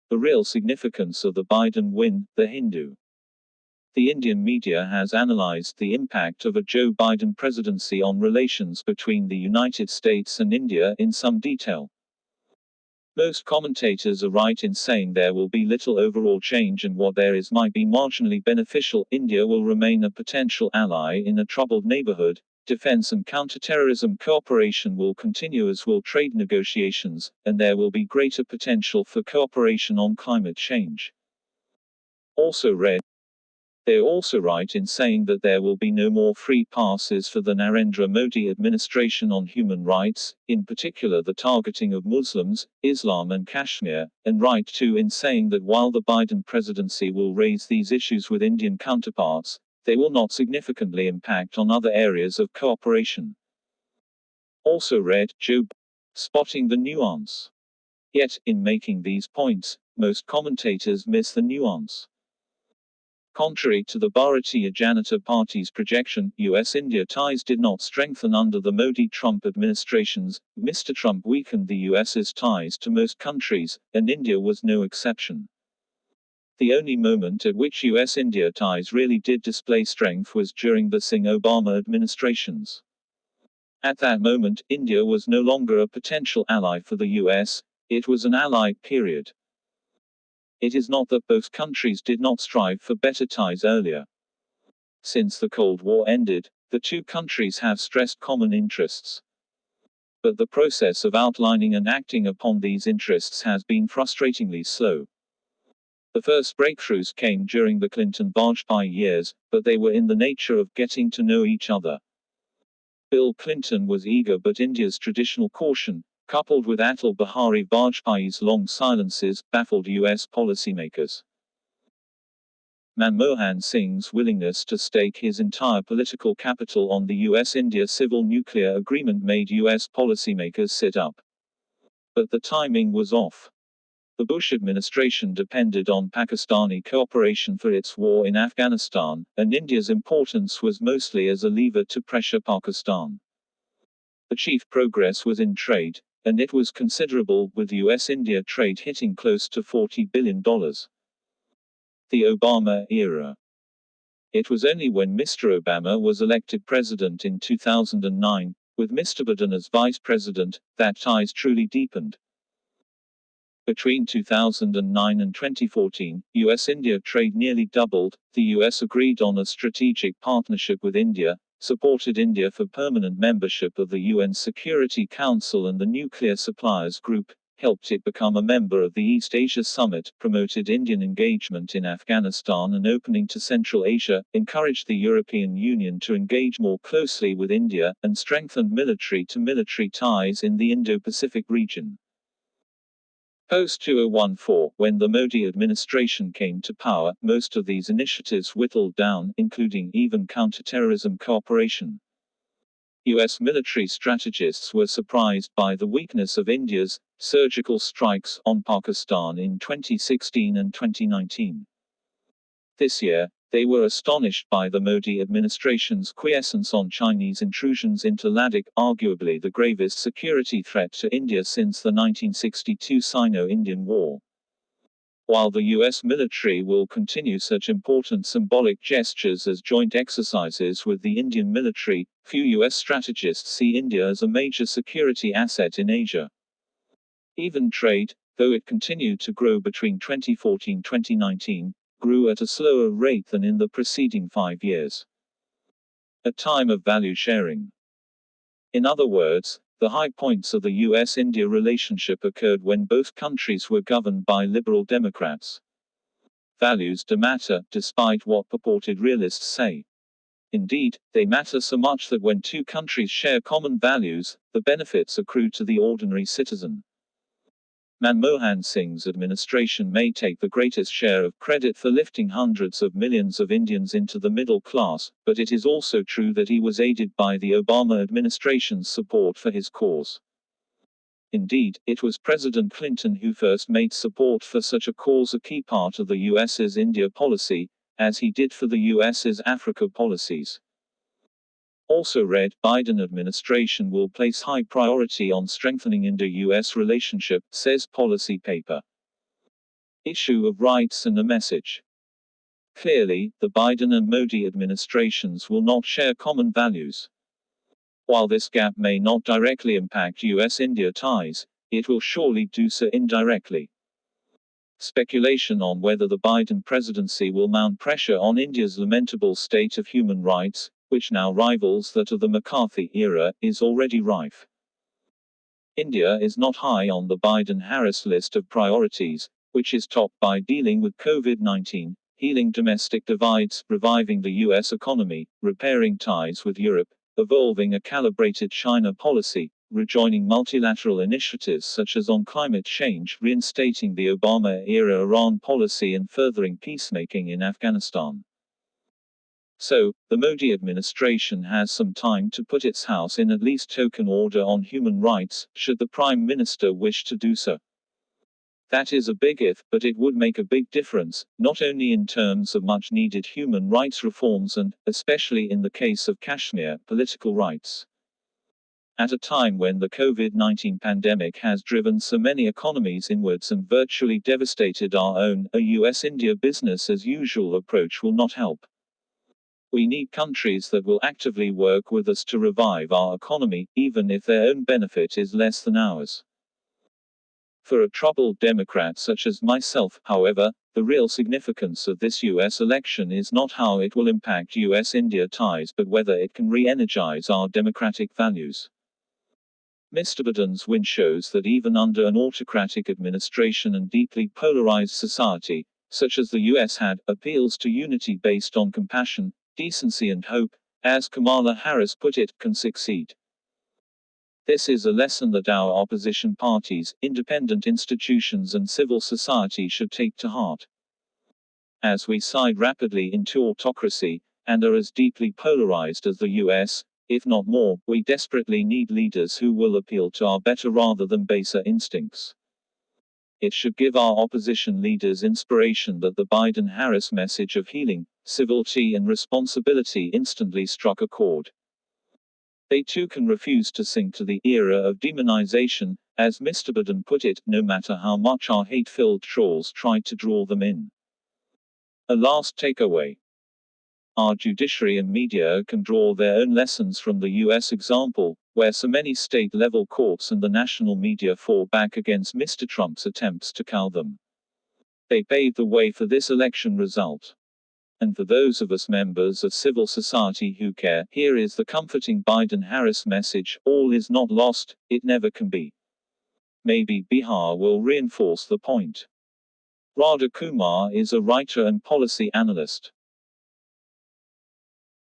The real significance of the Biden win, The Hindu. The Indian media has analyzed the impact of a Joe Biden presidency on relations between the United States and India in some detail. Most commentators are right in saying there will be little overall change, and what there is might be marginally beneficial. India will remain a potential ally in a troubled neighborhood. Defense and counterterrorism cooperation will continue, as will trade negotiations, and there will be greater potential for cooperation on climate change. Also read. They are also right in saying that there will be no more free passes for the Narendra Modi administration on human rights, in particular the targeting of Muslims, Islam and Kashmir, and right too in saying that while the Biden presidency will raise these issues with Indian counterparts, they will not significantly impact on other areas of cooperation. Also read, Joe spotting the nuance. Yet, in making these points, most commentators miss the nuance. Contrary to the Bharatiya Janata Party's projection, US-India ties did not strengthen under the Modi-Trump administrations. Mr. Trump weakened the US's ties to most countries, and India was no exception. The only moment at which US-India ties really did display strength was during the Singh-Obama administrations. At that moment, India was no longer a potential ally for the US, it was an ally, period. It is not that both countries did not strive for better ties earlier. Since the Cold War ended, the two countries have stressed common interests. But the process of outlining and acting upon these interests has been frustratingly slow. The first breakthroughs came during the Clinton-Vajpayee years, but they were in the nature of getting to know each other. Bill Clinton was eager, but India's traditional caution, coupled with Atal Bihari Vajpayee's long silences, baffled US policymakers. Manmohan Singh's willingness to stake his entire political capital on the US-India civil nuclear agreement made US policymakers sit up. But the timing was off. The Bush administration depended on Pakistani cooperation for its war in Afghanistan, and India's importance was mostly as a lever to pressure Pakistan. The chief progress was in trade, and it was considerable, with US-India trade hitting close to $40 billion. The Obama era. It was only when Mr. Obama was elected president in 2009, with Mr. Biden as vice president, that ties truly deepened. Between 2009 and 2014, US-India trade nearly doubled. The US agreed on a strategic partnership with India, supported India for permanent membership of the UN Security Council and the Nuclear Suppliers Group, helped it become a member of the East Asia Summit, promoted Indian engagement in Afghanistan and opening to Central Asia, encouraged the European Union to engage more closely with India, and strengthened military-to-military ties in the Indo-Pacific region. Post-2014, when the Modi administration came to power, most of these initiatives whittled down, including even counterterrorism cooperation. US military strategists were surprised by the weakness of India's surgical strikes on Pakistan in 2016 and 2019. This year, they were astonished by the Modi administration's quiescence on Chinese intrusions into Ladakh, arguably the gravest security threat to India since the 1962 Sino-Indian War. While the US military will continue such important symbolic gestures as joint exercises with the Indian military, few US strategists see India as a major security asset in Asia. Even trade, though it continued to grow between 2014-2019, grew at a slower rate than in the preceding 5 years. A time of value sharing. In other words, the high points of the US-India relationship occurred when both countries were governed by liberal Democrats. Values do matter, despite what purported realists say. Indeed, they matter so much that when two countries share common values, the benefits accrue to the ordinary citizen. Manmohan Singh's administration may take the greatest share of credit for lifting hundreds of millions of Indians into the middle class, but it is also true that he was aided by the Obama administration's support for his cause. Indeed, it was President Clinton who first made support for such a cause a key part of the US's India policy, as he did for the US's Africa policies. Also read, Biden administration will place high priority on strengthening Indo-US relationship, says policy paper. issue of rights and a message. Clearly, the Biden and Modi administrations will not share common values. While this gap may not directly impact US-India ties, it will surely do so indirectly. Speculation on whether the Biden presidency will mount pressure on India's lamentable state of human rights, which now rivals that of the McCarthy era, is already rife. India is not high on the Biden-Harris list of priorities, which is topped by dealing with COVID-19, healing domestic divides, reviving the US economy, repairing ties with Europe, evolving a calibrated China policy, rejoining multilateral initiatives such as on climate change, reinstating the Obama-era Iran policy and furthering peacemaking in Afghanistan. So, the Modi administration has some time to put its house in at least token order on human rights, should the Prime Minister wish to do so. That is a big if, but it would make a big difference, not only in terms of much needed human rights reforms and, especially in the case of Kashmir, political rights. At a time when the COVID-19 pandemic has driven so many economies inwards and virtually devastated our own, a US-India business as usual approach will not help. We need countries that will actively work with us to revive our economy, even if their own benefit is less than ours. For a troubled Democrat such as myself, however, the real significance of this US election is not how it will impact US-India ties but whether it can re-energize our democratic values. Mr. Biden's win shows that even under an autocratic administration and deeply polarized society, such as the US had, appeals to unity based on compassion, decency and hope, as Kamala Harris put it, can succeed. This is a lesson that our opposition parties, independent institutions and civil society should take to heart. As we slide rapidly into autocracy, and are as deeply polarized as the US, if not more, we desperately need leaders who will appeal to our better rather than baser instincts. It should give our opposition leaders inspiration that the Biden-Harris message of healing, civility and responsibility instantly struck a chord. They too can refuse to sink to the era of demonization, as Mr. Biden put it, no matter how much our hate-filled trolls tried to draw them in. A last takeaway. Our judiciary and media can draw their own lessons from the US example, where so many state-level courts and the national media fought back against Mr. Trump's attempts to cow them. They paved the way for this election result. And for those of us members of civil society who care, here is the comforting Biden-Harris message: all is not lost, it never can be. Maybe Bihar will reinforce the point. Radha Kumar is a writer and policy analyst.